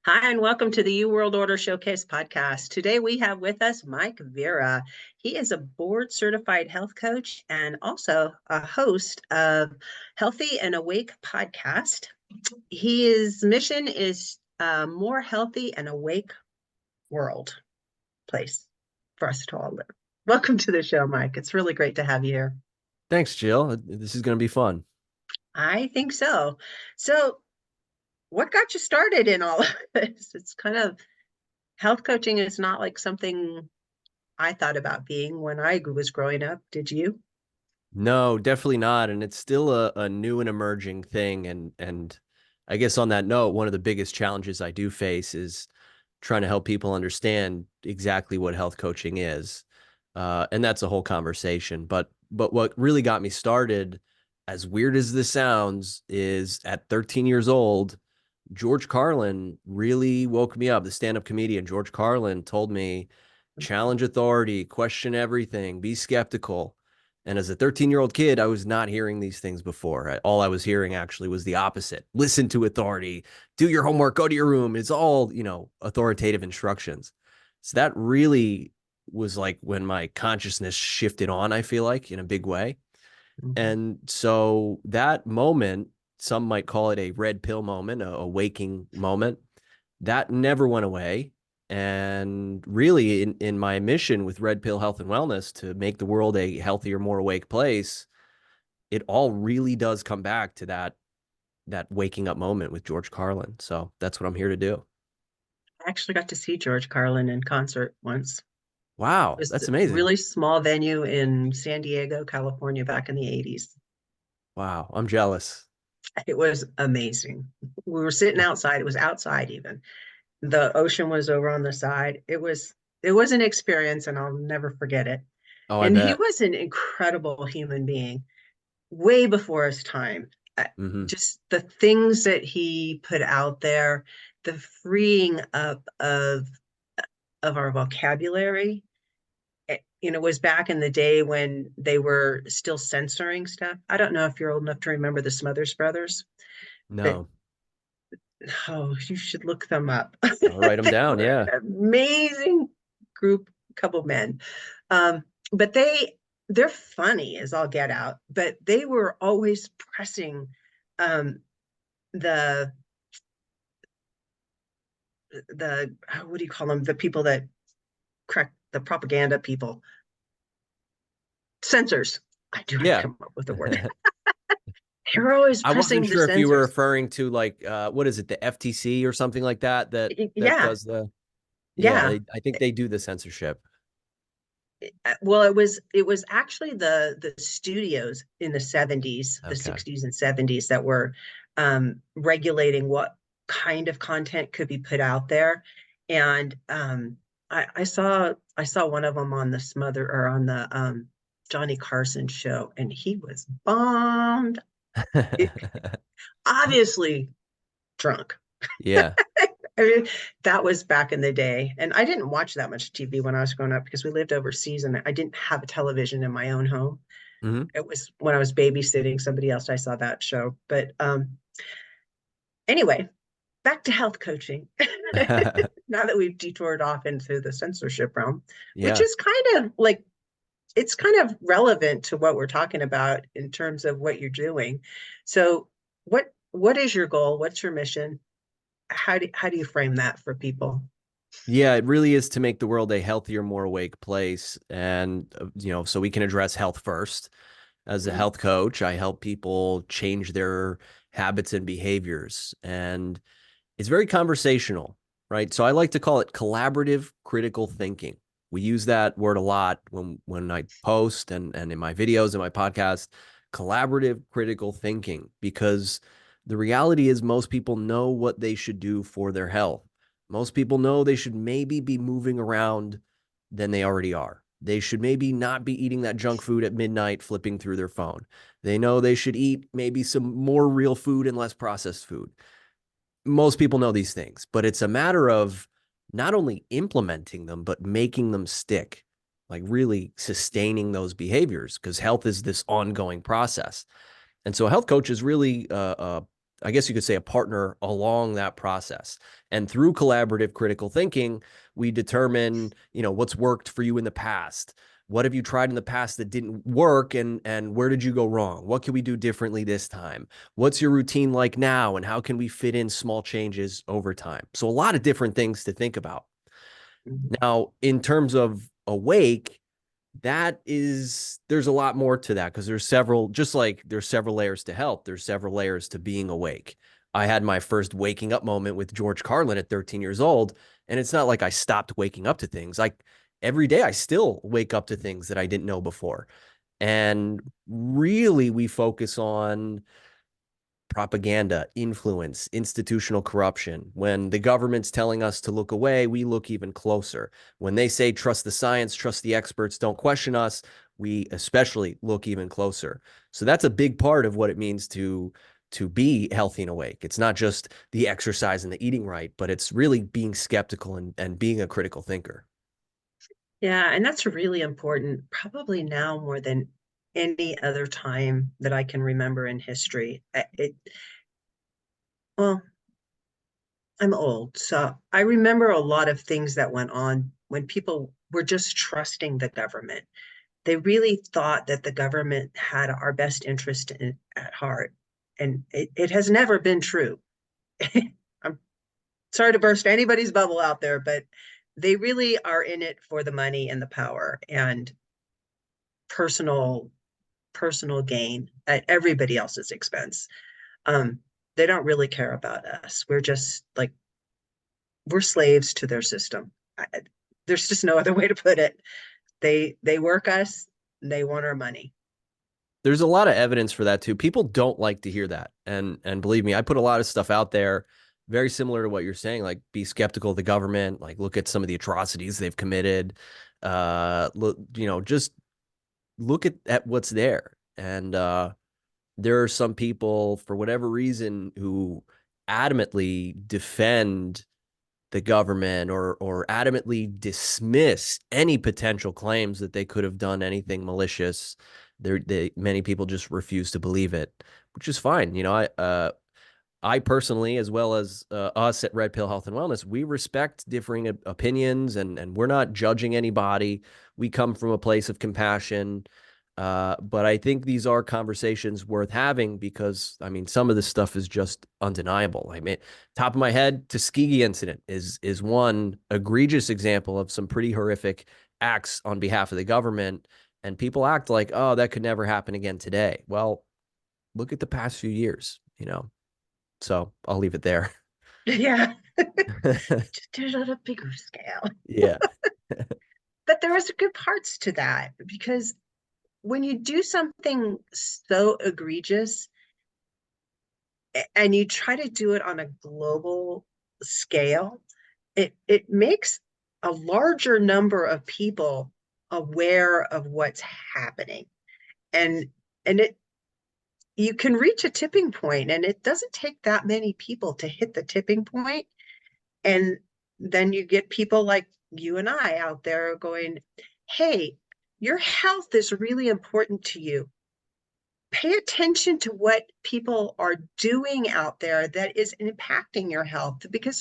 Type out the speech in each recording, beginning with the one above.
Hi, and welcome to the U World Order Showcase podcast. Today we have with us Mike Vera. He is a board certified health coach and also a host of Healthy and Awake podcast. His mission is a more healthy and awake world place for us to all live. Welcome to the show, Mike. It's really great to have you here. Thanks, Jill. This is going to be fun. I think so. So, what got you started in all of this? It's kind of health coaching is not like something I thought about being when I was growing up. Did you? No, definitely not. And it's still a new and emerging thing. And I guess on that note, one of the biggest challenges I do face is trying to help people understand exactly what health coaching is. And that's a whole conversation. But what really got me started, as weird as this sounds, is at 13 years old, George Carlin really woke me up. The stand-up comedian George Carlin told me, challenge authority, question everything, be skeptical. And as a 13-year-old kid, I was not hearing these things before. All I was hearing actually was the opposite. Listen to authority, do your homework, go to your room. It's all, authoritative instructions. So that really was like when my consciousness shifted on, I feel like, in a big way. Mhm. And so that moment, some might call it a red pill moment, a waking moment, that never went away. And really, in my mission with Red Pill Health and Wellness to make the world a healthier, more awake place, it all really does come back to that waking up moment with George Carlin. So that's what I'm here to do. I actually got to see George Carlin in concert once. It Wow, was that's a amazing. really small venue in San Diego, California, back in the 80s. Wow, I'm jealous. It was amazing. We were sitting outside. It was outside even. The ocean was over on the side. It was an experience and I'll never forget it. Oh, I And he bet. was an incredible human being, way before his time. Hmm. Just the things that he put out there, the freeing up of our vocabulary. Was back in the day when they were still censoring stuff. I don't know if you're old enough to remember the Smothers Brothers, but No, oh, you should look them up. I'll write them They down. were Yeah. an amazing group, couple men. But they're funny as all get out, but they were always pressing um, the what do you call them? The people that correct the propaganda people, censors. I do have to Yeah. come up with a word. They're always I wasn't pressing the sure if you were censors. referring to like what is it, the FTC or something like that that Yeah, does the yeah, yeah. I think they do the censorship. Well, it was actually the studios in the 70s, the Okay. 60s and 70s that were regulating what kind of content could be put out there. And I saw one of them on the Smother or on the Johnny Carson show, and he was bombed. It, obviously drunk. Yeah. I mean, that was back in the day. And I didn't watch that much TV when I was growing up because we lived overseas and I didn't have a television in my own home. Hmm. It was when I was babysitting somebody else, I saw that show. But anyway, back to health coaching. Now that we've detoured off into the censorship realm, which Yeah. is kind of like, it's kind of relevant to what we're talking about in terms of what you're doing. So what is your goal? What's your mission? How do you frame that for people? Yeah, it really is to make the world a healthier, more awake place. And, so we can address health first. As a Mhm. health coach, I help people change their habits and behaviors. And it's very conversational, right? So I like to call it collaborative critical thinking. We use that word a lot when I post and in my videos and my podcast, collaborative critical thinking, because the reality is most people know what they should do for their health. Most people know they should maybe be moving around than they already are. They should maybe not be eating that junk food at midnight, flipping through their phone. They know they should eat maybe some more real food and less processed food. Most people know these things, but it's a matter of not only implementing them, but making them stick, like really sustaining those behaviors, because health is this ongoing process. And so a health coach is really I guess you could say, a partner along that process. And through collaborative critical thinking, we determine, what's worked for you in the past. What have you tried in the past that didn't work, and where did you go wrong? What can we do differently this time? What's your routine like now, and how can we fit in small changes over time? So a lot of different things to think about. Mhm. Now, in terms of awake, there's a lot more to that, because just like there's several layers to health, there's several layers to being awake. I had my first waking up moment with George Carlin at 13 years old, and it's not like I stopped waking up to things. Like every day I still wake up to things that I didn't know before. And really we focus on propaganda, influence, institutional corruption. When the government's telling us to look away, we look even closer. When they say trust the science, trust the experts, don't question us, we especially look even closer. So that's a big part of what it means to be healthy and awake. It's not just the exercise and the eating right, but it's really being skeptical and being a critical thinker. Yeah, and that's really important, probably now more than any other time that I can remember in history. Well, I'm old, so I remember a lot of things that went on when people were just trusting the government. They really thought that the government had our best interest at heart, and it has never been true. I'm sorry to burst anybody's bubble out there, but they really are in it for the money and the power and personal personal gain at everybody else's expense. Um, they don't really care about us. We're just like we're slaves to their system. There's just no other way to put it. They work us. They want our money. There's a lot of evidence for that too. People don't like to hear that. And believe me, I put a lot of stuff out there very similar to what you're saying, like be skeptical of the government, like look at some of the atrocities they've committed. Look, just look at what's there. And there are some people, for whatever reason, who adamantly defend the government, or adamantly dismiss any potential claims that they could have done anything malicious. Many people just refuse to believe it, which is fine. I personally, as well as us at Red Pill Health and Wellness, we respect differing opinions, and we're not judging anybody. We come from a place of compassion. But I think these are conversations worth having, because, I mean, some of this stuff is just undeniable. I mean, top of my head, Tuskegee incident is one egregious example of some pretty horrific acts on behalf of the government. And people act like, oh, that could never happen again today. Well, look at the past few years. So I'll leave it there. Yeah, just did it on a bigger scale. Yeah. But there was good parts to that because when you do something so egregious and you try to do it on a global scale, it makes a larger number of people aware of what's happening. And and it you can reach a tipping point, and it doesn't take that many people to hit the tipping point. And then you get people like you and I out there going, hey, your health is really important to you. Pay attention to what people are doing out there that is impacting your health, because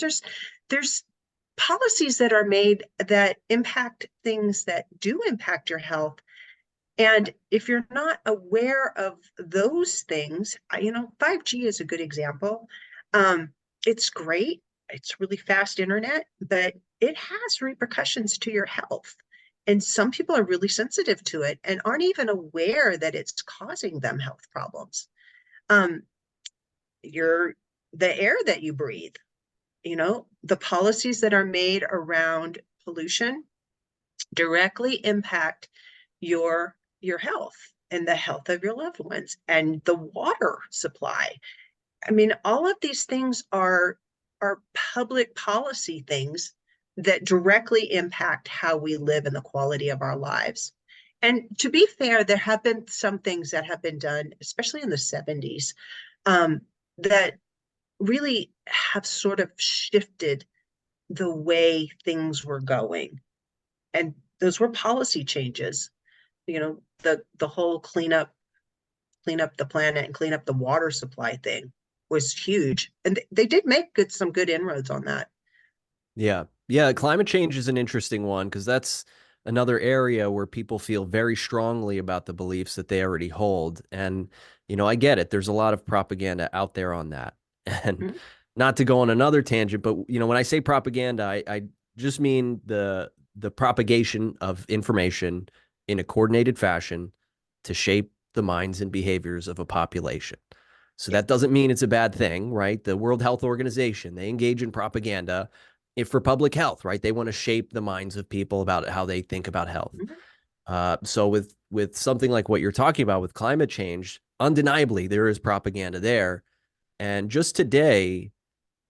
there's policies that are made that impact things that do impact your health. And if you're not aware of those things, 5G is a good example. It's great. It's really fast internet, but it has repercussions to your health. And some people are really sensitive to it and aren't even aware that it's causing them health problems. Um, your the air that you breathe, the policies that are made around pollution directly impact your health and the health of your loved ones, and the water supply. I mean, all of these things are public policy things that directly impact how we live and the quality of our lives. And to be fair, there have been some things that have been done, especially in the 70s, um, that really have sort of shifted the way things were going. And those were policy changes. The whole clean up the planet and clean up the water supply thing. was huge, and they did make some good inroads on that. Yeah. Yeah. Climate change is an interesting one because that's another area where people feel very strongly about the beliefs that they already hold. And, I get it. There's a lot of propaganda out there on that. And Mhm. not to go on another tangent, but when I say propaganda, I just mean the propagation of information in a coordinated fashion to shape the minds and behaviors of a population. So Yeah. that doesn't mean it's a bad thing, right? The World Health Organization, they engage in propaganda if for public health, right? They want to shape the minds of people about how they think about health. Mhm. So with something like what you're talking about with climate change, undeniably there is propaganda there. And just today,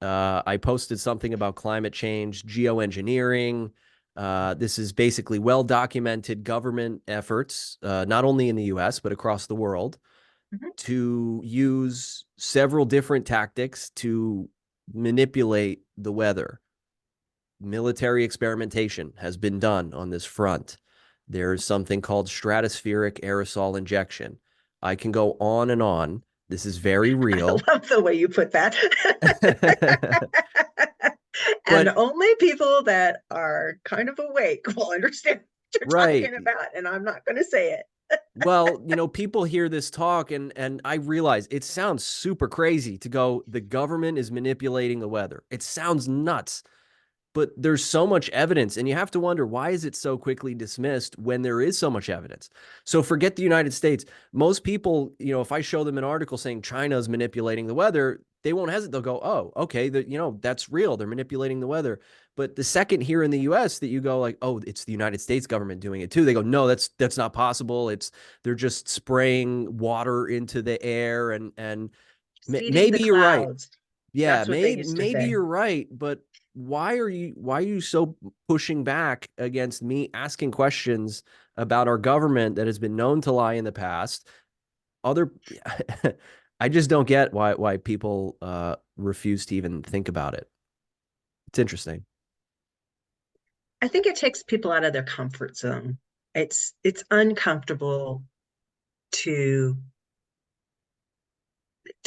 I posted something about climate change, geoengineering. This is basically well documented government efforts, not only in the US, but across the world, Mhm. to use several different tactics to manipulate the weather. Military experimentation has been done on this front. There's something called stratospheric aerosol injection. I can go on and on. This is very I real. love the way you put that. And But only people that are kind of awake will understand what you're right. talking about, and I'm not going to say it. Well, people hear this talk and I realize it sounds super crazy to go, the government is manipulating the weather. It sounds nuts. But there's so much evidence, and you have to wonder, why is it so quickly dismissed when there is so much evidence? So forget the United States. Most people, if I show them an article saying China is manipulating the weather, they won't hesitate. They'll go, oh, okay, that's real. They're manipulating the weather. But the second here in the US that you go like, oh, it's the United States government doing it too, they go, no, that's not possible. They're just spraying water into the air and Seeding the maybe you're right. clouds. Yeah, That's what they used to maybe say. you're right, but why are you so pushing back against me asking questions about our government that has been known to lie in the past? Other I just don't get why people refuse to even think about it. It's interesting. I think it takes people out of their comfort zone. It's uncomfortable to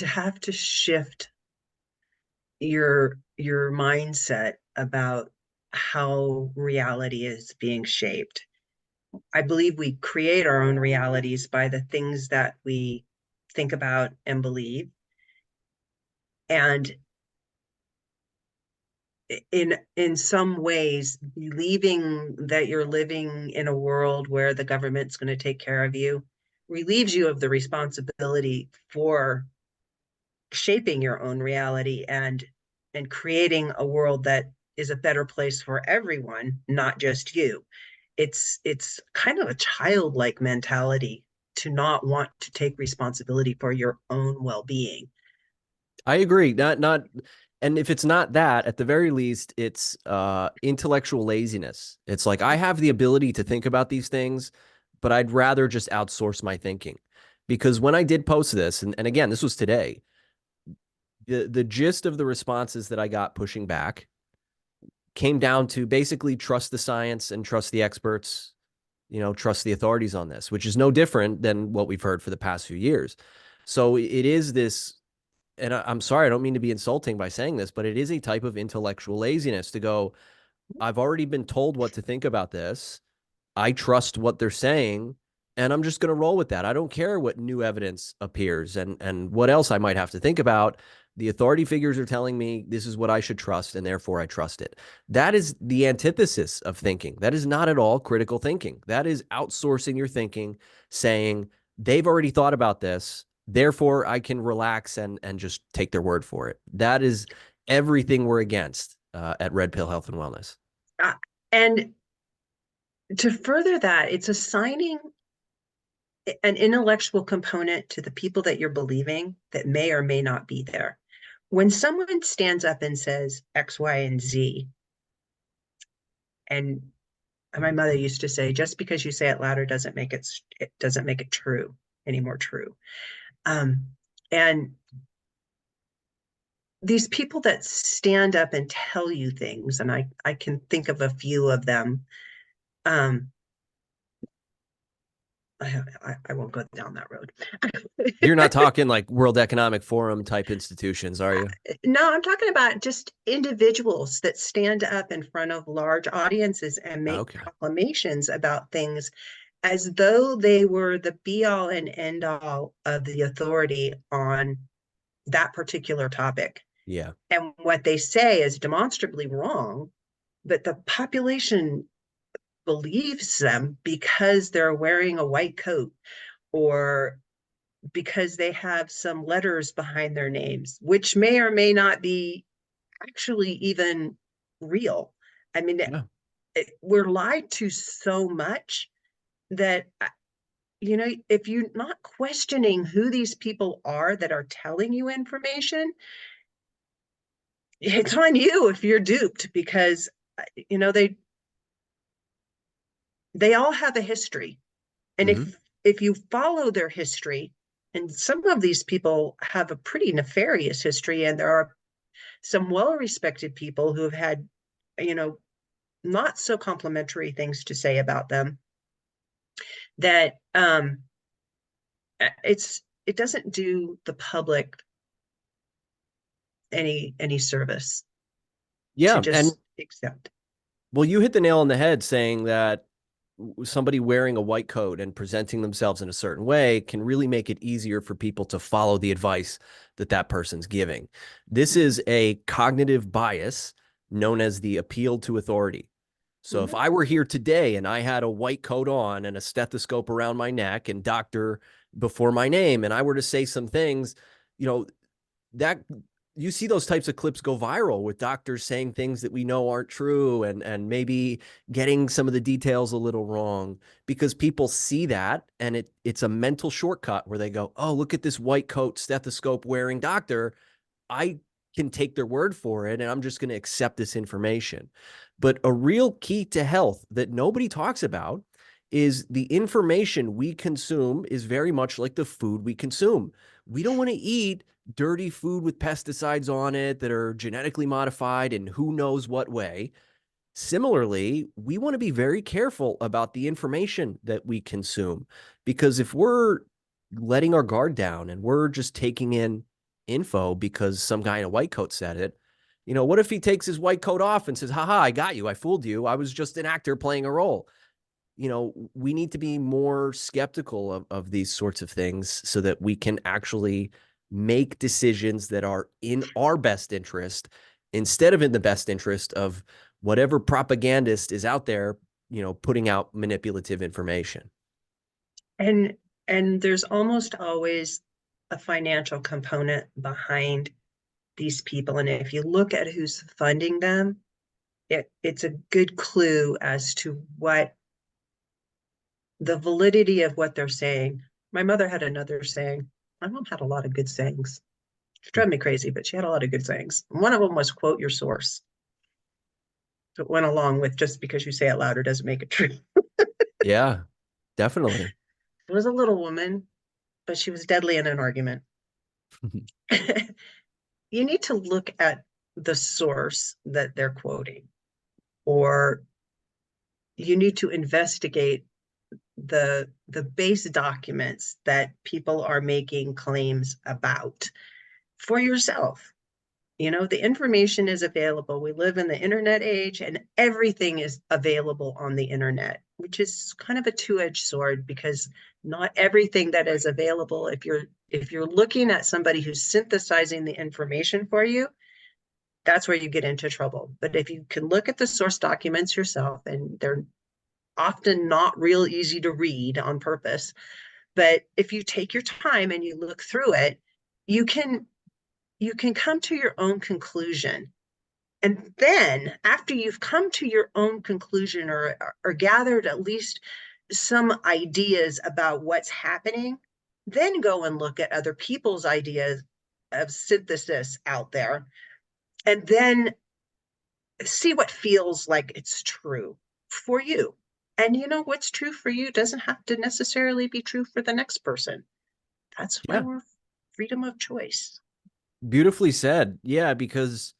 have to shift your mindset about how reality is being shaped. I believe we create our own realities by the things that we think about and believe. And in some ways, believing that you're living in a world where the government's going to take care of you relieves you of the responsibility for shaping your own reality and creating a world that is a better place for everyone, not just you. It's kind of a childlike mentality to not want to take responsibility for your own well-being. I agree. Not and if it's not that, at the very least, it's intellectual laziness. It's like I have the ability to think about these things, but I'd rather just outsource my thinking. Because when I did post this, and again, this was today, the gist of the responses that I got pushing back came down to basically trust the science and trust the experts, trust the authorities on this, which is no different than what we've heard for the past few years. So it is this, and I'm sorry, I don't mean to be insulting by saying this, but it is a type of intellectual laziness to go, I've already been told what to think about this. I trust what they're saying, and I'm just going to roll with that. I don't care what new evidence appears and what else I might have to think about. The authority figures are telling me this is what I should trust, and therefore I trust it. That is the antithesis of thinking. That is not at all critical thinking. That is outsourcing your thinking, saying they've already thought about this, therefore I can relax and just take their word for it. That is everything we're against at Red Pill Health and Wellness. Uh, and to further that, it's assigning an intellectual component to the people that you're believing that may or may not be there. When someone stands up and says X, Y, and Z, and my mother used to say, just because you say it louder it doesn't make it true any more true. Um, and these people that stand up and tell you things, and I can think of a few of them, um, I won't go down that road. You're not talking like World Economic Forum type institutions, are you? No, I'm talking about just individuals that stand up in front of large audiences and make Okay. proclamations about things as though they were the be all and end all of the authority on that particular topic. Yeah. And what they say is demonstrably wrong, but the population believes them because they're wearing a white coat or because they have some letters behind their names, which may or may not be actually even real. I mean, Yeah. we're lied to so much that, if you're not questioning who these people are that are telling you information, it's on you if you're duped because, you know, they all have a history. And Hmm. if you follow their history, and some of these people have a pretty nefarious history, and there are some well-respected people who have had, you know, not so complimentary things to say about them, that it doesn't do the public any service to Yeah. And just accept. well, you hit the nail on the head saying that somebody wearing a white coat and presenting themselves in a certain way can really make it easier for people to follow the advice that that person's giving. This is a cognitive bias known as the appeal to authority. So if Mm-hmm. I were here today and I had a white coat on and a stethoscope around my neck and doctor before my name, and I were to say some things, you know, that you see those types of clips go viral with doctors saying things that we know aren't true and maybe getting some of the details a little wrong because people see that and it's a mental shortcut where they go, oh, look at this white coat stethoscope wearing doctor. I can take their word for it and I'm just going to accept this information. But a real key to health that nobody talks about is the information we consume is very much like the food we consume. We don't want to eat dirty food with pesticides on it that are genetically modified in who knows what way. Similarly, we want to be very careful about the information that we consume because if we're letting our guard down and we're just taking in info because some guy in a white coat said it, what if he takes his white coat off and says, haha, I got you. I fooled you. I was just an actor playing a role. We need to be more skeptical of these sorts of things so that we can actually make decisions that are in our best interest instead of in the best interest of whatever propagandist is out there, putting out manipulative information. And there's almost always a financial component behind these people. And if you look at who's funding them, it's a good clue as to what the validity of what they're saying. My mother had another saying. My mom had a lot of good sayings. She drove me crazy, but she had a lot of good sayings. One of them was quote your source. So it went along with just because you say it louder doesn't make it true. Yeah, definitely. It was a little woman, but she was deadly in an argument. You need to look at the source that they're quoting, or you need to investigate the base documents that people are making claims about for yourself. The information is available. We live in the internet age and everything is available on the internet, which is kind of a two-edged sword because not everything that is available, if you're looking at somebody who's synthesizing the information for you, that's where you get into trouble. But if you can look at the source documents yourself, and they're often not real easy to read on purpose, but if you take your time and you look through it, you can come to your own conclusion. And then after you've come to your own conclusion, or gathered at least some ideas about what's happening, then go and look at other people's ideas of synthesis out there, and then see what feels like it's true for you. And what's true for you doesn't have to necessarily be true for the next person. That's why Yeah, we're freedom of choice. beautifully said. Yeah, because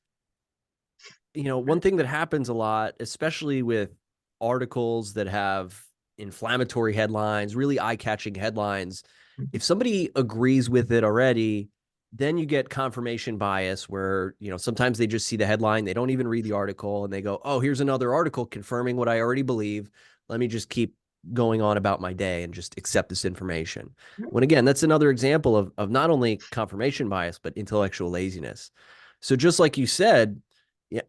one thing that happens a lot, especially with articles that have inflammatory headlines, really eye-catching headlines. Mhm. If somebody agrees with it already, then you get confirmation bias where, sometimes they just see the headline, they don't even read the article, and they go, oh, here's another article confirming what I already believe. Let me just keep going on about my day and just accept this information. When again, that's another example of not only confirmation bias, but intellectual laziness. So just like you said,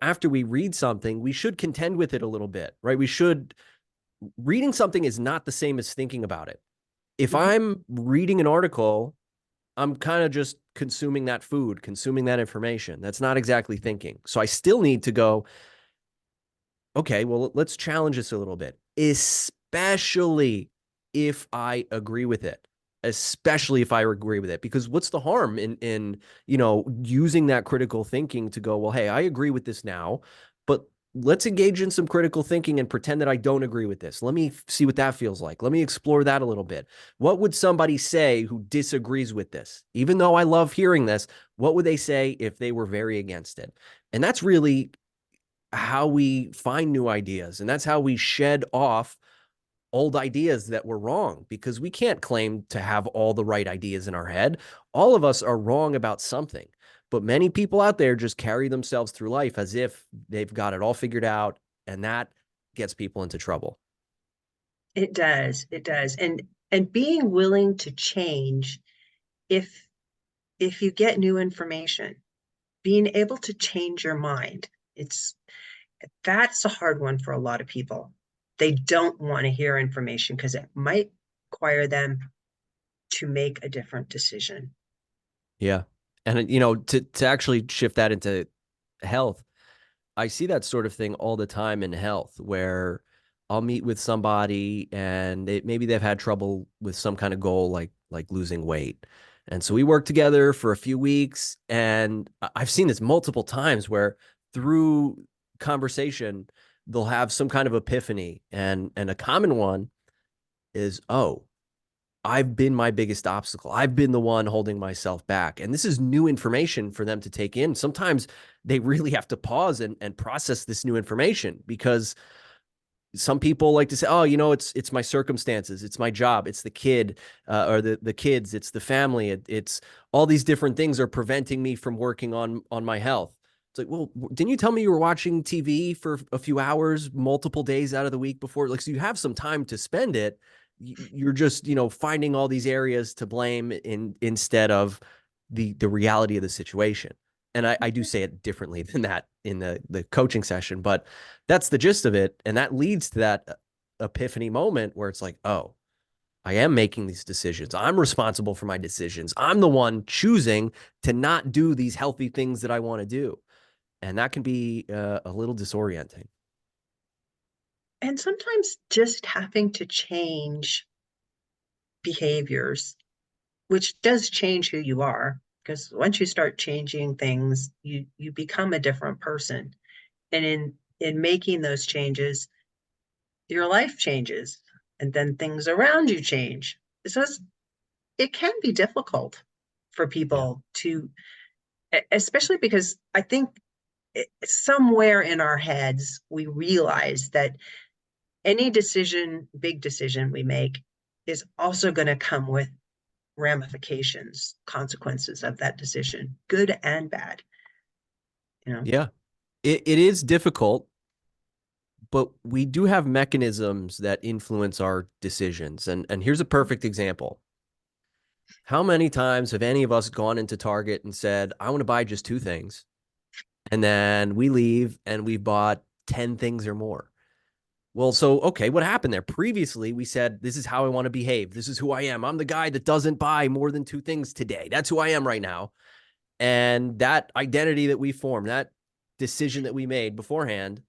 after we read something, we should contend with it a little bit, right? Reading something is not the same as thinking about it. If Mhm. I'm reading an article, I'm kind of just consuming that food, consuming that information. That's not exactly thinking. So I still need to go, okay, well, let's challenge this a little bit, especially if I agree with it. Especially if I agree with it, because what's the harm in using that critical thinking to go, well, hey, I agree with this now, but let's engage in some critical thinking and pretend that I don't agree with this. Let me see what that feels like. Let me explore that a little bit. What would somebody say who disagrees with this? Even though I love hearing this, what would they say if they were very against it? And that's really how we find new ideas. And that's how we shed off old ideas that were wrong, because we can't claim to have all the right ideas in our head. All of us are wrong about something. But many people out there just carry themselves through life as if they've got it all figured out. And that gets people into trouble. It does. It does. And being willing to change if if you get new information, being able to change your mind. It's that's a hard one for a lot of people. They don't want to hear information because it might require them to make a different decision. Yeah. And, to actually shift that into health, I see that sort of thing all the time in health where I'll meet with somebody and maybe they've had trouble with some kind of goal like losing weight. And so we work together for a few weeks, and I've seen this multiple times where through conversation they'll have some kind of epiphany, and a common one is, oh, I've been my biggest obstacle. I've been the one holding myself back. And this is new information for them to take in. Sometimes they really have to pause and process this new information, because some people like to say, oh, it's my circumstances, it's my job, it's the kid, or the kids, it's the family, it's all these different things are preventing me from working on my health. It's like, well, didn't you tell me you were watching TV for a few hours multiple days out of the week before? Like, so you have some time to spend it. You're just, finding all these areas to blame instead of the reality of the situation. And I do say it differently than that in the coaching session, but that's the gist of it. And that leads to that epiphany moment where it's like, oh, I am making these decisions. I'm responsible for my decisions. I'm the one choosing to not do these healthy things that I want to do. And that can be a little disorienting. And sometimes just having to change behaviors, which does change who you are, because once you start changing things, you become a different person. And in making those changes, your life changes, and then things around you change. So it can be difficult for Yeah. people to, especially because I think somewhere in our heads we realize that any decision, big decision we make, is also going to come with ramifications, consequences of that decision, good and bad. You know. Yeah. It is difficult, but we do have mechanisms that influence our decisions. And here's a perfect example. How many times have any of us gone into Target and said, I want to buy just two things? And then we leave and we've bought 10 things or more. Well, so, okay, what happened there? Previously, we said, this is how I want to behave. This is who I am. I'm the guy that doesn't buy more than two things today. That's who I am right now. And that identity that we formed, that decision that we made beforehand,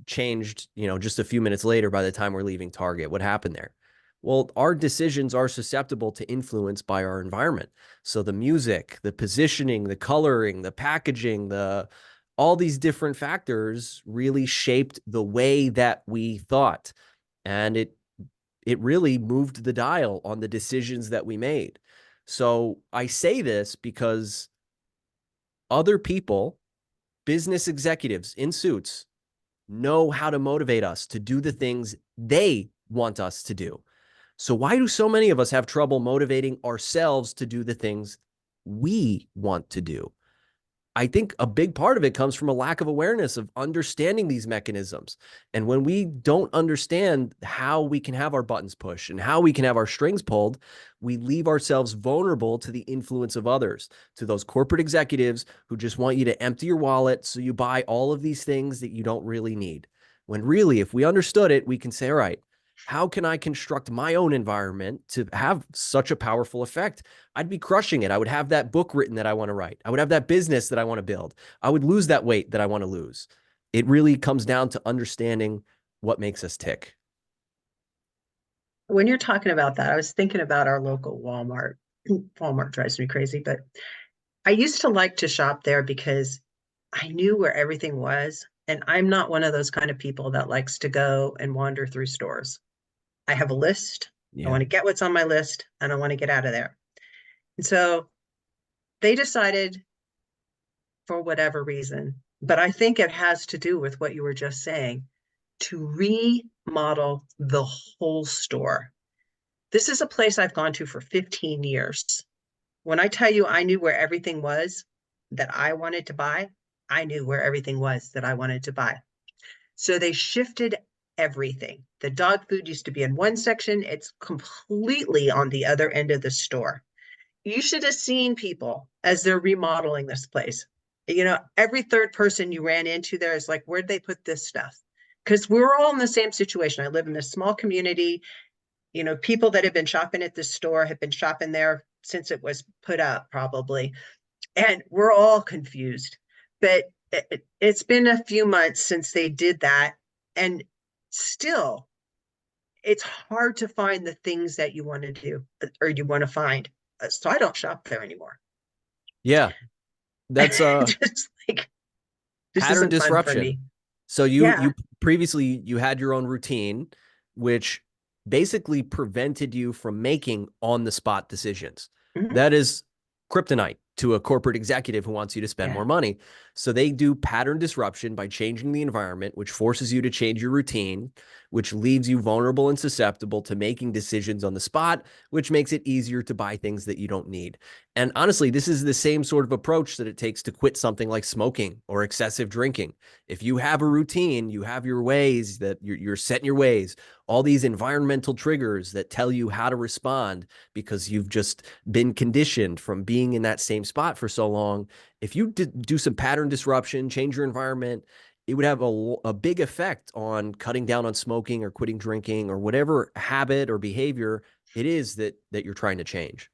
changed, just a few minutes later by the time we're leaving Target. What happened there? Well, our decisions are susceptible to influence by our environment. So the music, the positioning, the coloring, the packaging, the all these different factors really shaped the way that we thought. And it really moved the dial on the decisions that we made. So I say this because other people, business executives in suits, know how to motivate us to do the things they want us to do. So why do so many of us have trouble motivating ourselves to do the things we want to do? I think a big part of it comes from a lack of awareness of understanding these mechanisms. And when we don't understand how we can have our buttons pushed and how we can have our strings pulled, we leave ourselves vulnerable to the influence of others, to those corporate executives who just want you to empty your wallet so you buy all of these things that you don't really need. When really, if we understood it, we can say, all right, how can I construct my own environment to have such a powerful effect? I'd be crushing it. I would have that book written that I want to write. I would have that business that I want to build. I would lose that weight that I want to lose. It really comes down to understanding what makes us tick. When you're talking about that, I was thinking about our local Walmart. Walmart drives me crazy, but I used to like to shop there because I knew where everything was. And I'm not one of those kind of people that likes to go and wander through stores. I have a list. I Yeah. want to get what's on my list and I want to get out of there. And so they decided for whatever reason, but I think it has to do with what you were just saying, to remodel the whole store. This is a place I've gone to for 15 years. When I tell you I knew where everything was that I wanted to buy, I knew where everything was that I wanted to buy. So they shifted everything. The dog food used to be in one section, it's completely on the other end of the store. You should have seen people as they're remodeling this place. You know, every third person you ran into there is like, where'd they put this stuff? Because we're all in the same situation. I live in this small community. You know, people that have been shopping at this store have been shopping there since it was put up, probably. And we're all confused. But it's been a few months since they did that. And still, it's hard to find the things that you want to do or you want to find. So I don't shop there anymore. Yeah. That's Just like this pattern isn't fun for disruption. me. So you Yeah. you previously you had your own routine, which basically prevented you from making on the spot decisions. Mhm. That is kryptonite to a corporate executive who wants you to spend Yeah. more money. So they do pattern disruption by changing the environment, which forces you to change your routine, which leaves you vulnerable and susceptible to making decisions on the spot, which makes it easier to buy things that you don't need. And honestly, this is the same sort of approach that it takes to quit something like smoking or excessive drinking. If you have a routine, you have your ways that you're set in your ways, all these environmental triggers that tell you how to respond because you've just been conditioned from being in that same spot for so long. If you do some pattern disruption, change your environment, it would have a big effect on cutting down on smoking or quitting drinking or whatever habit or behavior it is that you're trying to change.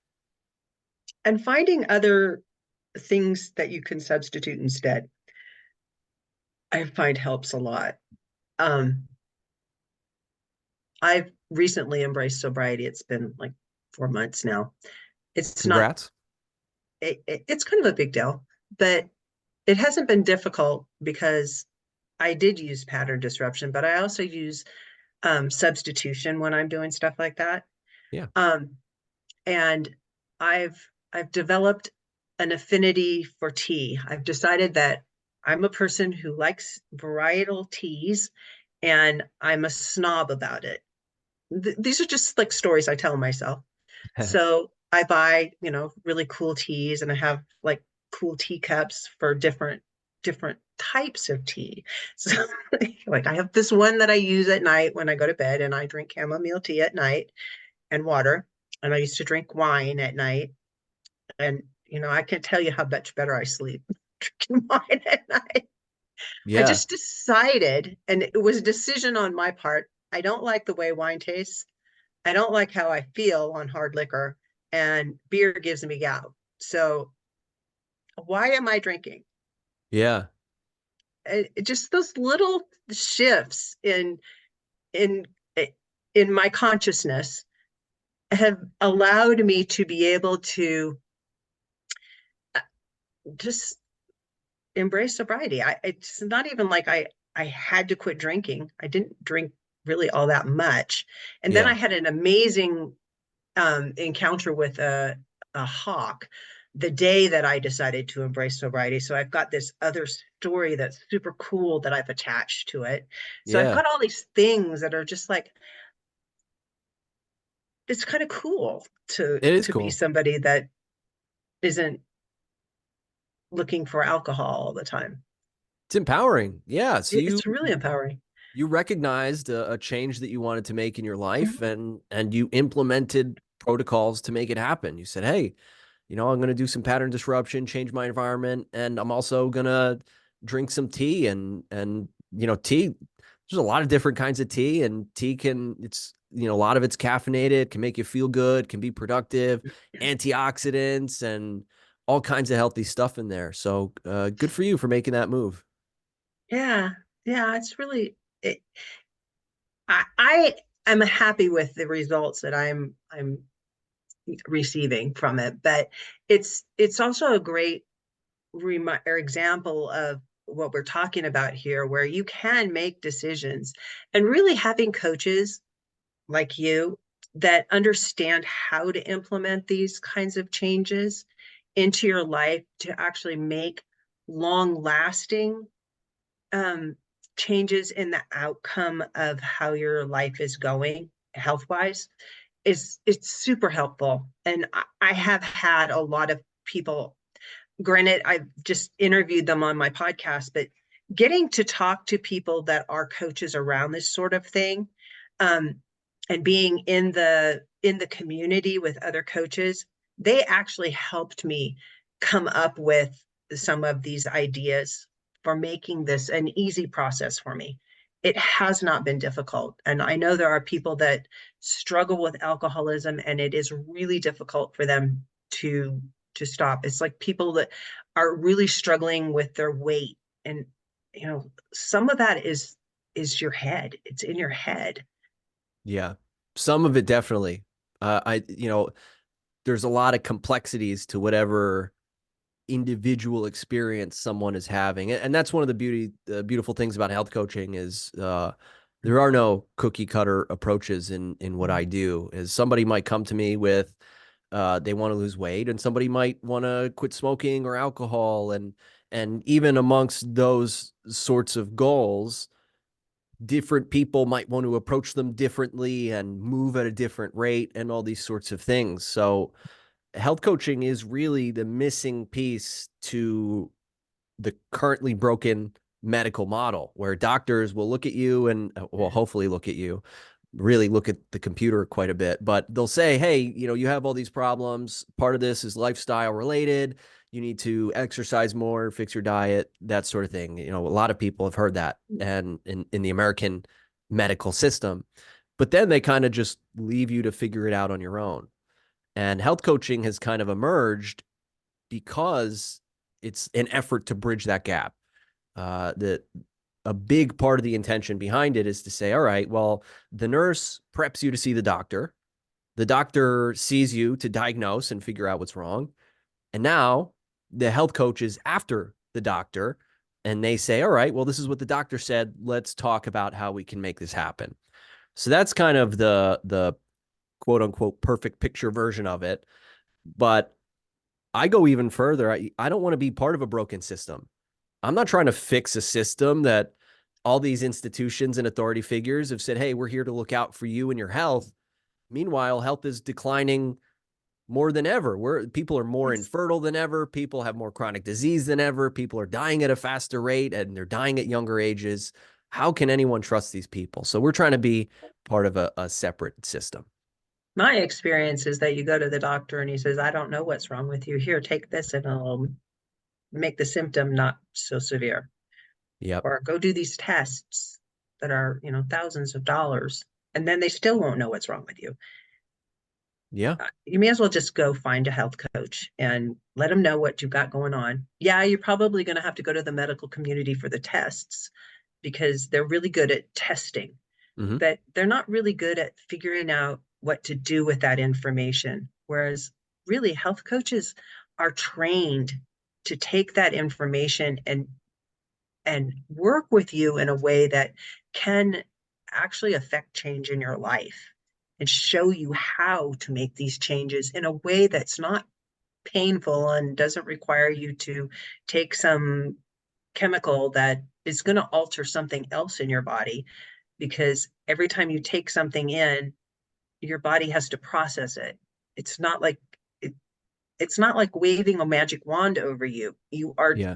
And finding other things that you can substitute instead, I find helps a lot. Um, I've recently embraced sobriety. It's been like 4 months now. It's not, Congrats. it's kind of a big deal, but it hasn't been difficult because I did use pattern disruption, but I also use substitution when I'm doing stuff like that. Yeah. Um, and I've I've developed an affinity for tea. I've decided that I'm a person who likes varietal teas, and I'm a snob about it. These are just like stories I tell myself. So I buy, really cool teas, and I have like cool teacups for different types of tea. So like I have this one that I use at night when I go to bed, and I drink chamomile tea at night and water. And I used to drink wine at night. And I can tell you how much better I sleep drinking wine at night. I Yeah. just decided, and it was a decision on my part. I don't like the way wine tastes. I don't like how I feel on hard liquor, and beer gives me gout. So why am I drinking? Yeah. Just those little shifts in in my consciousness have allowed me to be able to just embrace sobriety. It's not even like I had to quit drinking. I didn't drink really all that much, and then I Yeah. had an amazing encounter with a hawk the day that I decided to embrace sobriety. So I've got this other story that's super cool that I've attached to it. So I've Yeah. got all these things that are just like it's kind of cool to It is be cool. somebody that isn't looking for alcohol all the time. It's empowering. Yeah. So It's really empowering. you recognized a change that you wanted to make in your life, Mhm. and you implemented protocols to make it happen. You said, hey, I'm going to do some pattern disruption, change my environment, and I'm also going to drink some tea. And tea, there's a lot of different kinds of tea, and tea it's a lot of it's caffeinated, can make you feel good, can be productive, antioxidants, and all kinds of healthy stuff in there. So good for you for making that move. Yeah, yeah, it's really I am happy with the results that I'm receiving from it, but it's also a great or example of what we're talking about here, where you can make decisions and really having coaches like you that understand how to implement these kinds of changes into your life to actually make long lasting um, changes in the outcome of how your life is going health wise is it's super helpful. And I have had a lot of people, granted, I've just interviewed them on my podcast, but getting to talk to people that are coaches around this sort of thing, um, and being in the community with other coaches, they actually helped me come up with some of these ideas for making this an easy process for me. It has not been difficult. And I know there are people that struggle with alcoholism and it is really difficult for them to stop. It's like people that are really struggling with their weight. And some of that is your head. It's in your head. Yeah, some of it definitely. There's a lot of complexities to whatever individual experience someone is having, and that's one of the beautiful things about health coaching is there are no cookie cutter approaches in what I do. Is somebody might come to me with they want to lose weight, and somebody might want to quit smoking or alcohol, and even amongst those sorts of goals, different people might want to approach them differently and move at a different rate and all these sorts of things. So health coaching is really the missing piece to the currently broken medical model, where doctors will look at you and, well, hopefully look at you, really look at the computer quite a bit, but they'll say, hey, you have all these problems. Part of this is lifestyle related. You need to exercise more, fix your diet, that sort of thing. A lot of people have heard that and in the American medical system, but then they kind of just leave you to figure it out on your own. And health coaching has kind of emerged because it's an effort to bridge that gap. That a big part of the intention behind it is to say, all right, well, the nurse preps you to see the doctor. The doctor sees you to diagnose and figure out what's wrong. And now the health coach is after the doctor and they say, all right, well, this is what the doctor said. Let's talk about how we can make this happen. So that's kind of the quote unquote perfect picture version of it. But I go even further. I don't want to be part of a broken system. I'm not trying to fix a system that all these institutions and authority figures have said, hey, we're here to look out for you and your health. Meanwhile, health is declining more than ever. People are more Yes. infertile than ever. People have more chronic disease than ever. People are dying at a faster rate and they're dying at younger ages. How can anyone trust these people? So we're trying to be part of a separate system. My experience is that you go to the doctor and he says, I don't know what's wrong with you. Here, take this and it'll make the symptom not so severe. Yep. Or go do these tests that are, thousands of dollars. And then they still won't know what's wrong with you. Yeah. You may as well just go find a health coach and let them know what you've got going on. Yeah, you're probably going to have to go to the medical community for the tests because they're really good at testing, Mm-hmm. but they're not really good at figuring out what to do with that information. Whereas really health coaches are trained to take that information and work with you in a way that can actually affect change in your life and show you how to make these changes in a way that's not painful and doesn't require you to take some chemical that is going to alter something else in your body, because every time you take something in, your body has to process it. It's not like it, it's not like waving a magic wand over you. Yeah.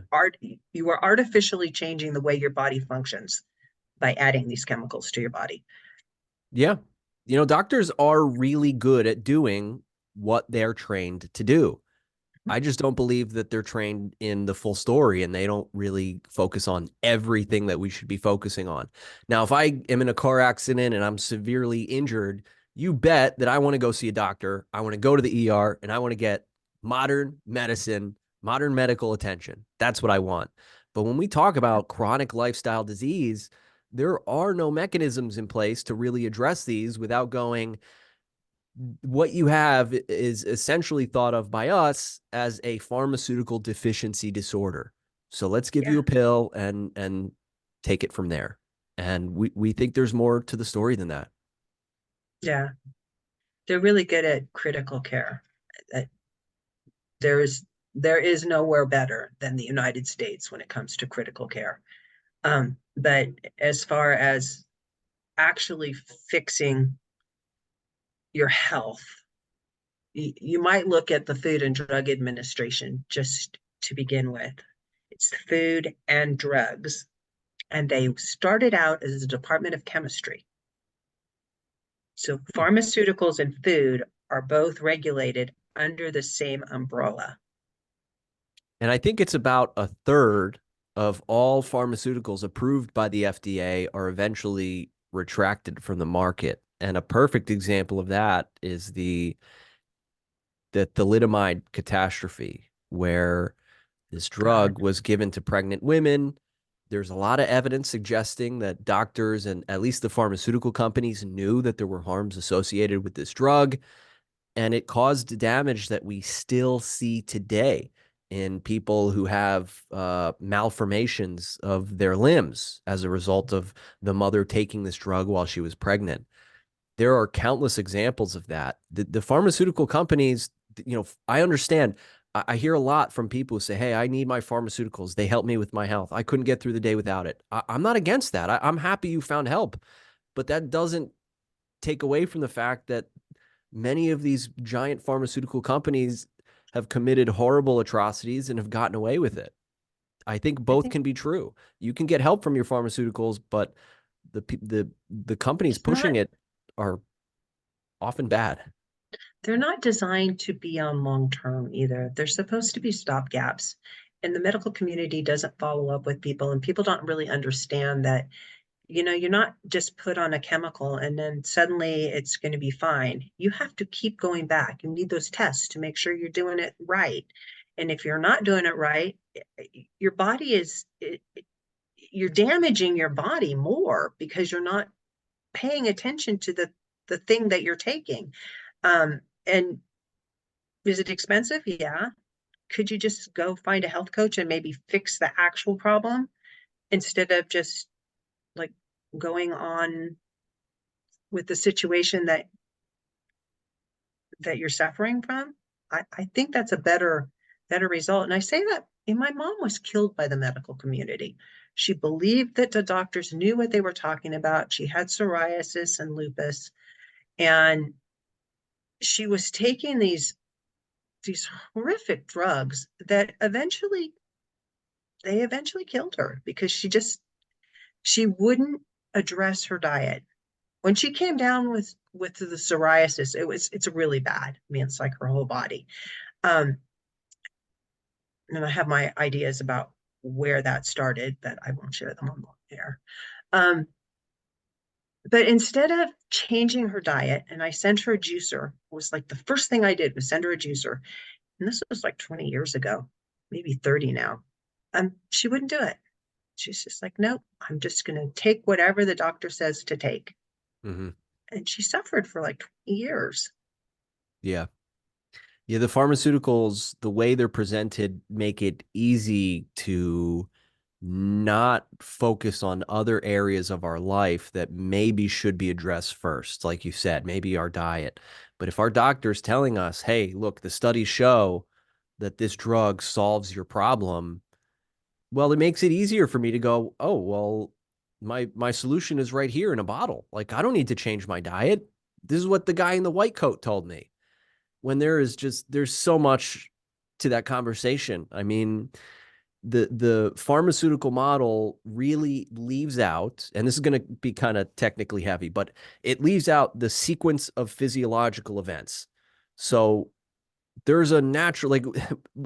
You are artificially changing the way your body functions by adding these chemicals to your body. Yeah. Doctors are really good at doing what they're trained to do. I just don't believe that they're trained in the full story and they don't really focus on everything that we should be focusing on. Now, if I am in a car accident and I'm severely injured, you bet that I want to go see a doctor. I want to go to the ER and I want to get modern medicine, modern medical attention. That's what I want. But when we talk about chronic lifestyle disease, there are no mechanisms in place to really address these without going, what you have is essentially thought of by us as a pharmaceutical deficiency disorder. So let's give you Yeah, a pill and take it from there. And we think there's more to the story than that. yeah. They're really good at critical care. Uh, There is there is nowhere better than the United States when it comes to critical care. But as far as actually fixing your health, you might look at the Food and Drug Administration just to begin with. It's food and drugs, and they started out as a department of chemistry. So pharmaceuticals and food are both regulated under the same umbrella. And I think it's about a third of all pharmaceuticals approved by the FDA are eventually retracted from the market. And a perfect example of that is the thalidomide catastrophe, where this God, drug was given to pregnant women. There's a lot of evidence suggesting that doctors and at least the pharmaceutical companies knew that there were harms associated with this drug, and it caused damage that we still see today in people who have malformations of their limbs as a result of the mother taking this drug while she was pregnant. There are countless examples of that. The pharmaceutical companies, I understand. I hear a lot from people who say, "Hey, I need my pharmaceuticals. They help me with my health. I couldn't get through the day without it." I'm not against that. I'm happy you found help, but that doesn't take away from the fact that many of these giant pharmaceutical companies have committed horrible atrocities and have gotten away with it. I think I both think can be true. You can get help from your pharmaceuticals, but the companies it's not, pushing it are often bad. they're not designed to be on long term either. They're supposed to be stopgaps. And the medical community doesn't follow up with people, and people don't really understand that, you're not just put on a chemical and then suddenly it's going to be fine. You have to keep going back. You need those tests to make sure you're doing it right. And if you're not doing it right, your body is, you're damaging your body more because you're not paying attention to the thing that you're taking. And is it expensive? Yeah. Could you just go find a health coach and maybe fix the actual problem instead of just like going on with the situation that you're suffering from? I think that's a better result. And I say that, and my mom was killed by the medical community. She believed that the doctors knew what they were talking about. She had psoriasis and lupus, and she was taking these horrific drugs that eventually killed her because she wouldn't address her diet. When she came down with the psoriasis, it's really bad. I mean, it's like her whole body. Um, and I have my ideas about where that started, but I won't share them on the air. Um, but instead of changing her diet, and I sent her a juicer, was like the first thing I did was send her a juicer. And this was like 20 years ago, maybe 30 now. She wouldn't do it. She's just like, nope, I'm just going to take whatever the doctor says to take. Mm-hmm. And she suffered for like 20 years. Yeah. Yeah, the pharmaceuticals, the way they're presented, make it easy to not focus on other areas of our life that maybe should be addressed first. Like you said, maybe our diet. But if our doctor's telling us, hey, look, the studies show that this drug solves your problem, well, it makes it easier for me to go, oh, well, my solution is right here in a bottle. Like I don't need to change my diet. This is what the guy in the white coat told me. When there's so much to that conversation. I mean, the pharmaceutical model really leaves out, and this is going to be kind of technically heavy, but it leaves out the sequence of physiological events. So there's a natural, like,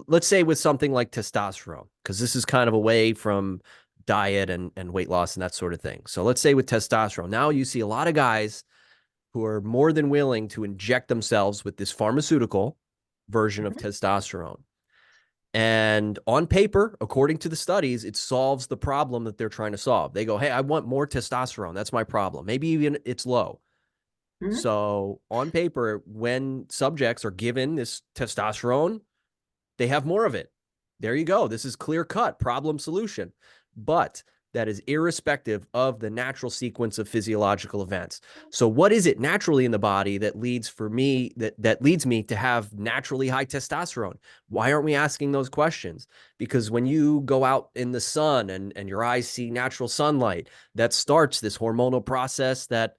let's say with something like testosterone, because this is kind of away from diet and weight loss and that sort of thing. So let's say with testosterone, now you see a lot of guys who are more than willing to inject themselves with this pharmaceutical version of Mhm. testosterone. And on paper, according to the studies, it solves the problem that they're trying to solve. They go, hey, I want more testosterone. That's my problem. Maybe even it's low. Mhm. So on paper, when subjects are given this testosterone, they have more of it. There you go. This is clear cut problem solution. But that is irrespective of the natural sequence of physiological events. So what is it naturally in the body that leads me to have naturally high testosterone? Why aren't we asking those questions? Because when you go out in the sun and your eyes see natural sunlight, that starts this hormonal process that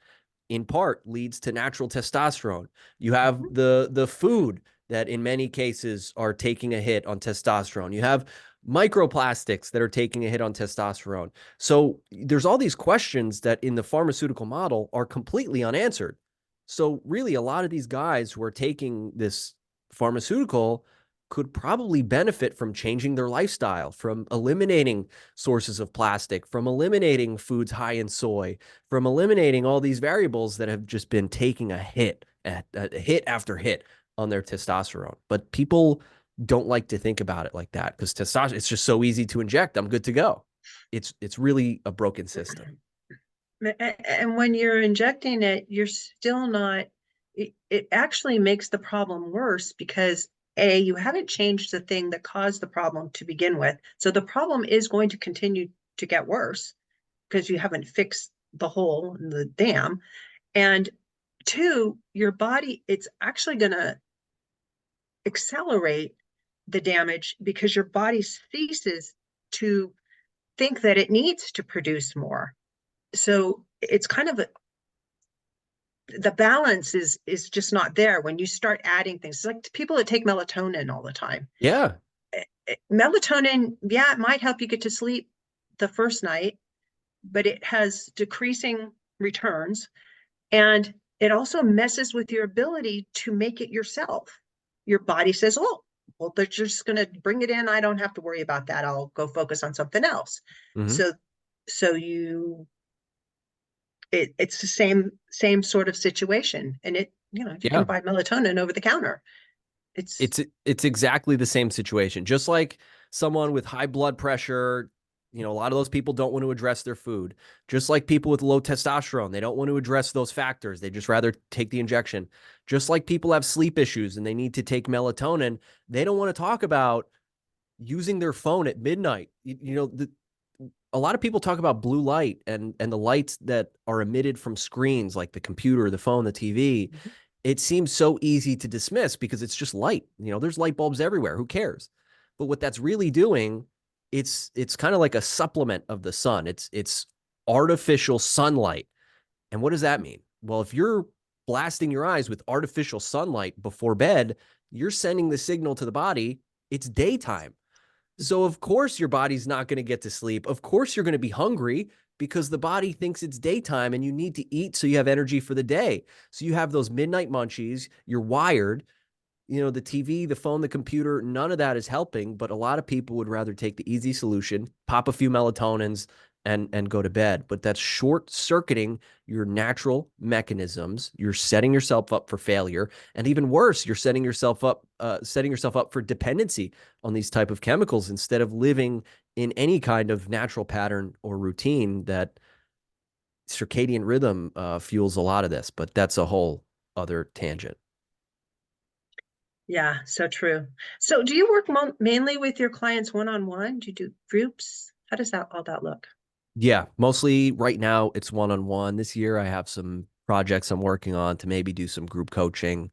in part leads to natural testosterone. You have Mhm. the food that in many cases are taking a hit on testosterone. You have microplastics that are taking a hit on testosterone. So there's all these questions that in the pharmaceutical model are completely unanswered. So really a lot of these guys who are taking this pharmaceutical could probably benefit from changing their lifestyle, from eliminating sources of plastic, from eliminating foods high in soy, from eliminating all these variables that have just been taking a hit after hit on their testosterone. But people don't like to think about it like that because testosterone, it's just so easy to inject. I'm good to go. It's really a broken system. And when you're injecting it, you're still not, it actually makes the problem worse because A, you haven't changed the thing that caused the problem to begin with. So the problem is going to continue to get worse because you haven't fixed the hole in the dam. And two, your body, it's actually going to accelerate the damage because your body ceases to think that it needs to produce more. So it's kind of the balance is just not there when you start adding things. It's like people that take melatonin all the time. Yeah. Melatonin, yeah, it might help you get to sleep the first night, but it has decreasing returns, and it also messes with your ability to make it yourself. Your body says, oh, well, they're just going to bring it in. I don't have to worry about that. I'll go focus on something else. Mm-hmm. So so it's the same sort of situation, and you can Yeah. buy melatonin over the counter. It's It's exactly the same situation. Just like someone with high blood pressure, a lot of those people don't want to address their food. Just like people with low testosterone, they don't want to address those factors. They just rather take the injection. Just like people have sleep issues and they need to take melatonin, they don't want to talk about using their phone at midnight. A lot of people talk about blue light and the lights that are emitted from screens like the computer, the phone, the TV. It seems so easy to dismiss because it's just light. There's light bulbs everywhere. Who cares? But what that's really doing, it's kind of like a supplement of the sun. It's artificial sunlight. And what does that mean? Well, if you're blasting your eyes with artificial sunlight before bed, you're sending the signal to the body it's daytime. So, of course, your body's not going to get to sleep. Of course, you're going to be hungry because the body thinks it's daytime and you need to eat so you have energy for the day. So, you have those midnight munchies, you're wired. The TV, the phone, the computer, none of that is helping. But a lot of people would rather take the easy solution, pop a few melatonins, and go to bed. But that's short circuiting your natural mechanisms. You're setting yourself up for failure, and even worse, you're setting yourself up for dependency on these type of chemicals instead of living in any kind of natural pattern or routine that circadian rhythm fuels a lot of this. But that's a whole other tangent. Yeah, so true. So do you work mainly with your clients one-on-one? Do you do groups? How does that all that look? Yeah, mostly right now it's one on one. This year I have some projects I'm working on to maybe do some group coaching.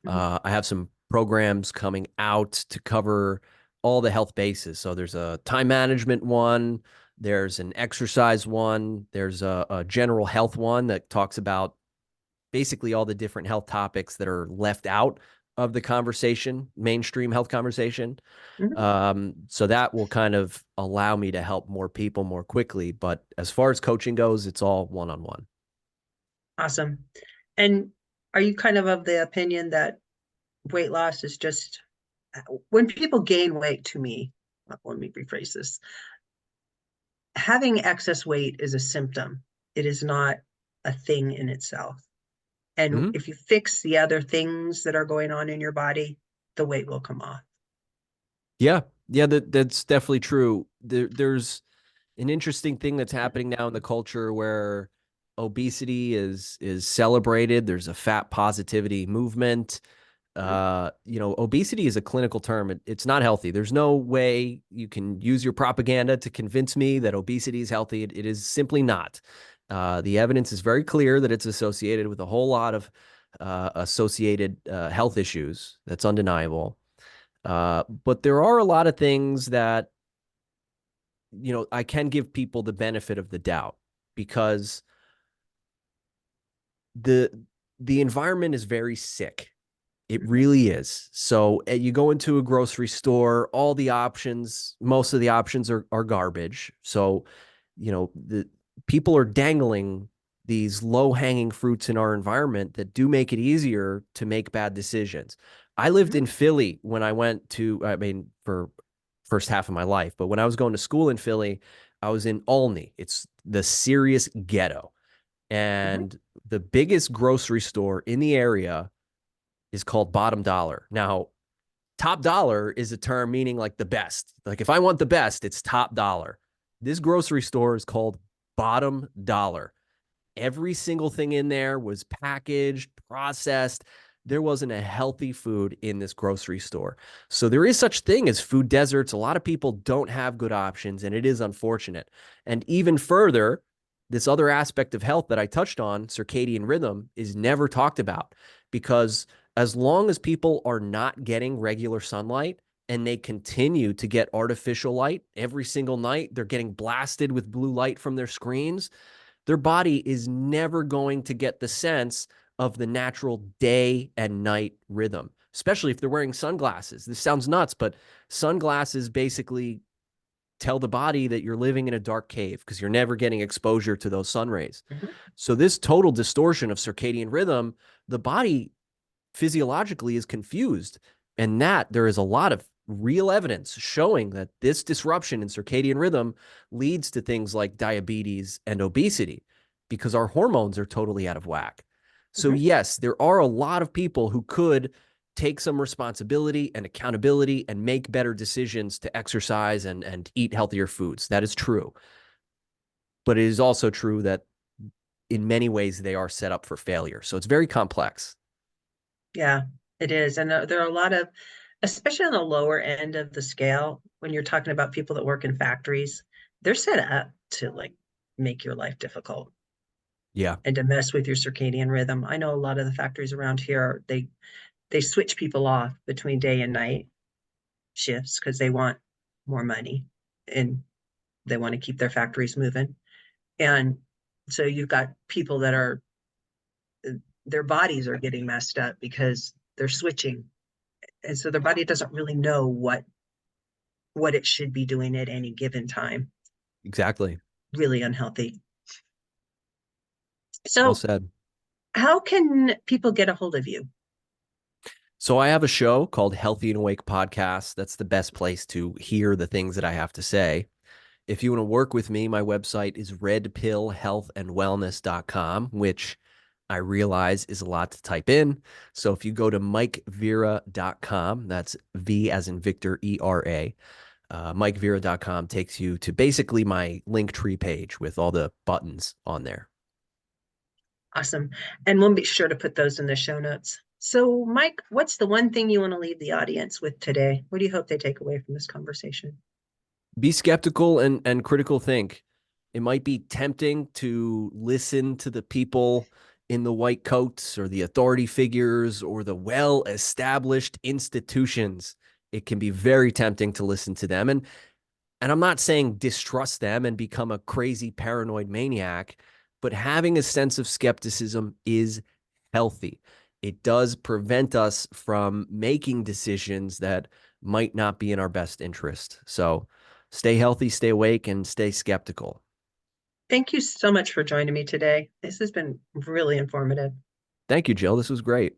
Mhm. I have some programs coming out to cover all the health bases. So there's a time management one, there's an exercise one, there's a general health one that talks about basically all the different health topics that are left out of the conversation, mainstream health conversation. Mhm. So that will kind of allow me to help more people more quickly. But as far as coaching goes, it's all one-on-one. Awesome. And are you kind of the opinion that weight loss is just when people gain weight to me, let me rephrase this. Having excess weight is a symptom. It is not a thing in itself. And Mm-hmm. if you fix the other things that are going on in your body, the weight will come off. Yeah, yeah, that's definitely true. There's an interesting thing that's happening now in the culture where obesity is celebrated. There's a fat positivity movement. Mhm. Obesity is a clinical term. It's not healthy. There's no way you can use your propaganda to convince me that obesity is healthy. It is simply not. The evidence is very clear that it's associated with a whole lot of associated health issues. That's undeniable. But there are a lot of things that, I can give people the benefit of the doubt because the the environment is very sick. It Mhm. really is. So you go into a grocery store, all the options, most of the options are garbage. So, the people are dangling these low-hanging fruits in our environment that do make it easier to make bad decisions. I lived Mhm. in Philly when I went to, I mean, for first half of my life, but when I was going to school in Philly, I was in Olney. It's the serious ghetto. Mhm. And the biggest grocery store in the area is called Bottom Dollar. Now, top dollar is a term meaning like the best. Like if I want the best, it's top dollar. This grocery store is called Bottom Dollar. Every single thing in there was packaged, processed. There wasn't a healthy food in this grocery store. So there is such thing as food deserts. A lot of people don't have good options, and it is unfortunate. And even further, this other aspect of health that I touched on, circadian rhythm, is never talked about because as long as people are not getting regular sunlight and they continue to get artificial light every single night, they're getting blasted with blue light from their screens, their body is never going to get the sense of the natural day and night rhythm, especially if they're wearing sunglasses. This sounds nuts, but sunglasses basically tell the body that you're living in a dark cave because you're never getting exposure to those sun rays. Mhm. So, this total distortion of circadian rhythm, the body physiologically is confused. And that there is a lot of real evidence showing that this disruption in circadian rhythm leads to things like diabetes and obesity because our hormones are totally out of whack. So, Mhm. yes, there are a lot of people who could take some responsibility and accountability and make better decisions to exercise and eat healthier foods. That is true. But it is also true that in many ways they are set up for failure. So it's very complex. Yeah, it is. And there are a lot of, especially on the lower end of the scale, when you're talking about people that work in factories, they're set up to like make your life difficult Yeah, and to mess with your circadian rhythm. I know a lot of the factories around here, they switch people off between day and night shifts because they want more money and they want to keep their factories moving. And so you've got people that are their bodies are getting messed up because they're switching. And so their body doesn't really know what it should be doing at any given time. exactly. Really unhealthy. Well So said. how can people get a hold of you? So I have a show called Healthy and Awake Podcast. That's the best place to hear the things that I have to say. If you want to work with me, my website is redpillhealthandwellness.com, which I realize is a lot to type in. So if you go to mikevera.com, that's V as in Victor, ERA, mikevera.com takes you to basically my Linktree page with all the buttons on there. Awesome. And we'll be sure to put those in the show notes. So, Mike, what's the one thing you want to leave the audience with today? What do you hope they take away from this conversation? Be skeptical and critical think. It might be tempting to listen to the people in the white coats or the authority figures or the well-established institutions. It can be very tempting to listen to them. And I'm not saying distrust them and become a crazy paranoid maniac, but having a sense of skepticism is healthy. It does prevent us from making decisions that might not be in our best interest. So stay healthy, stay awake, and stay skeptical. Thank you so much for joining me today. This has been really informative. Thank you, Jill. This was great.